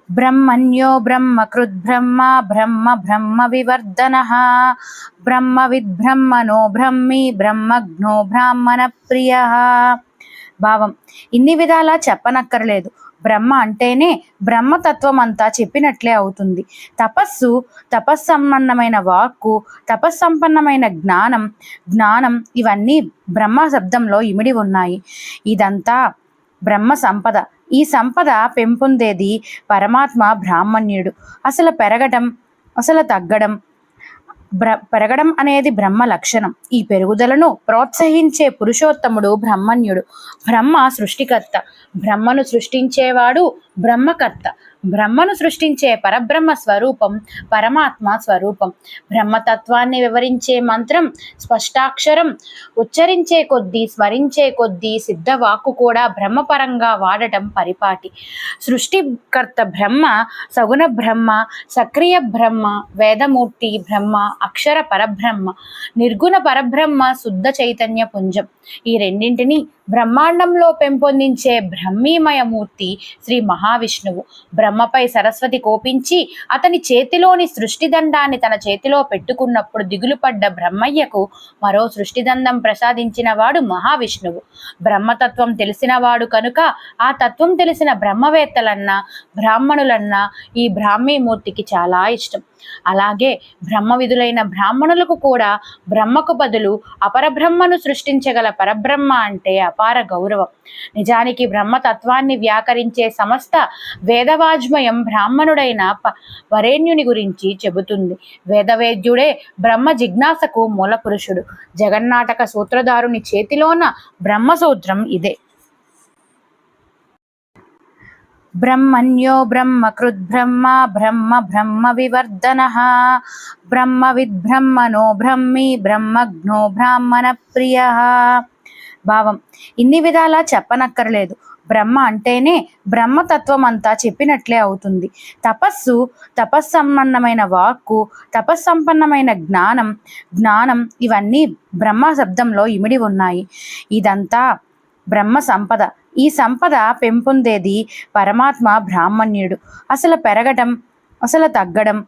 బ్రహ్మణ్యో బ్రహ్మకృద్బ్రహ్మ బ్రహ్మ బ్రహ్మ వివర్ధనః బ్రహ్మవిద్బ్రహ్మణో బ్రహ్మి బ్రహ్మజ్ఞో బ్రాహ్మణ ప్రియః. భావం: ఇన్ని విధాలా చెప్పనక్కర్లేదు. బ్రహ్మ అంటేనే బ్రహ్మతత్వం అంతా చెప్పినట్లే అవుతుంది. తపస్సు, తపస్సంపన్నమైన వాక్కు, తపస్సంపన్నమైన జ్ఞానం ఇవన్నీ బ్రహ్మ శబ్దంలో ఇమిడి ఉన్నాయి. ఇదంతా బ్రహ్మ సంపద. ఈ సంపద పెంపొందేది పరమాత్మ బ్రాహ్మణ్యుడు. అసలు పెరగడం, అసలు తగ్గడం, పెరగడం అనేది బ్రహ్మ లక్షణం. ఈ పెరుగుదలను ప్రోత్సహించే పురుషోత్తముడు బ్రహ్మణ్యుడు. బ్రహ్మ సృష్టికర్త, బ్రహ్మను సృష్టించేవాడు బ్రహ్మకర్త. బ్రహ్మను సృష్టించే పరబ్రహ్మ స్వరూపం పరమాత్మ స్వరూపం. బ్రహ్మతత్వాన్ని వివరించే మంత్రం స్పష్టాక్షరం. ఉచ్చరించే కొద్దీ, స్మరించే కొద్దీ సిద్ధవాక్కు కూడా బ్రహ్మపరంగా వాడటం పరిపాటి. సృష్టికర్త బ్రహ్మ, సగుణ బ్రహ్మ, సక్రియ బ్రహ్మ, వేదమూర్తి బ్రహ్మ, అక్షర పరబ్రహ్మ, నిర్గుణ పరబ్రహ్మ, శుద్ధ చైతన్య పుంజం. ఈ రెండింటినీ బ్రహ్మాండంలో పెంపొందించే బ్రహ్మీమయమూర్తి శ్రీ మహావిష్ణువు. బ్రహ్మపై సరస్వతి కోపించి అతని చేతిలోని సృష్టిదండాన్ని తన చేతిలో పెట్టుకున్నప్పుడు దిగులుపడ్డ బ్రహ్మయ్యకు మరో సృష్టిదండం ప్రసాదించిన వాడు మహావిష్ణువు. బ్రహ్మతత్వం తెలిసినవాడు కనుక ఆ తత్వం తెలిసిన బ్రహ్మవేత్తలన్నా బ్రాహ్మణులన్నా ఈ బ్రాహ్మీమూర్తికి చాలా ఇష్టం. అలాగే బ్రహ్మవిధులైన బ్రాహ్మణులకు కూడా బ్రహ్మకు బదులు అపరబ్రహ్మను సృష్టించగల పరబ్రహ్మ అంటే అపార గౌరవం. నిజానికి బ్రహ్మతత్వాన్ని వ్యాకరించే సమస్త వేదవాజ్మయం బ్రాహ్మణుడైన వరేణ్యుని గురించి చెబుతుంది. వేదవేద్యుడే బ్రహ్మ జిజ్ఞాసకు మూలపురుషుడు. జగన్నాటక సూత్రధారుని చేతిలోన బ్రహ్మసూత్రం ఇదే. బ్రహ్మణ్యో బ్రహ్మకృద్బ్రహ్మ బ్రహ్మ బ్రహ్మ వివర్ధనః బ్రహ్మవిద్బ్రహ్మణో బ్రహ్మి బ్రహ్మజ్ఞో బ్రాహ్మణ ప్రియః. భావం: ఇన్ని విధాలా చెప్పనక్కర్లేదు. బ్రహ్మ అంటేనే బ్రహ్మతత్వం అంతా చెప్పినట్లే అవుతుంది. తపస్సు, తపస్సంపన్నమైన వాక్కు, తపస్సంపన్నమైన జ్ఞానం ఇవన్నీ బ్రహ్మ శబ్దంలో ఇమిడి ఉన్నాయి. ఇదంతా బ్రహ్మ సంపద. ఈ సంపద పెంపొందేది పరమాత్మ బ్రాహ్మణ్యుడు. అసలు పెరగడం, అసలు తగ్గడం,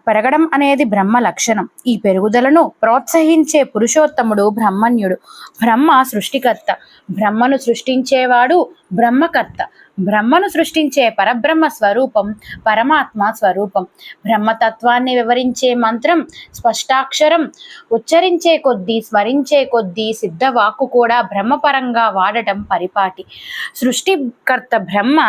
పెరగడం అనేది బ్రహ్మ లక్షణం. ఈ పెరుగుదలను ప్రోత్సహించే పురుషోత్తముడు బ్రహ్మణ్యుడు. బ్రహ్మ సృష్టికర్త, బ్రహ్మను సృష్టించేవాడు బ్రహ్మకర్త. బ్రహ్మను సృష్టించే పరబ్రహ్మ స్వరూపం పరమాత్మ స్వరూపం. బ్రహ్మతత్వాన్ని వివరించే మంత్రం స్పష్టాక్షరం. ఉచ్చరించే కొద్దీ, స్మరించే కొద్దీ సిద్ధవాక్కు కూడా బ్రహ్మపరంగా వాడటం పరిపాటి. సృష్టికర్త బ్రహ్మ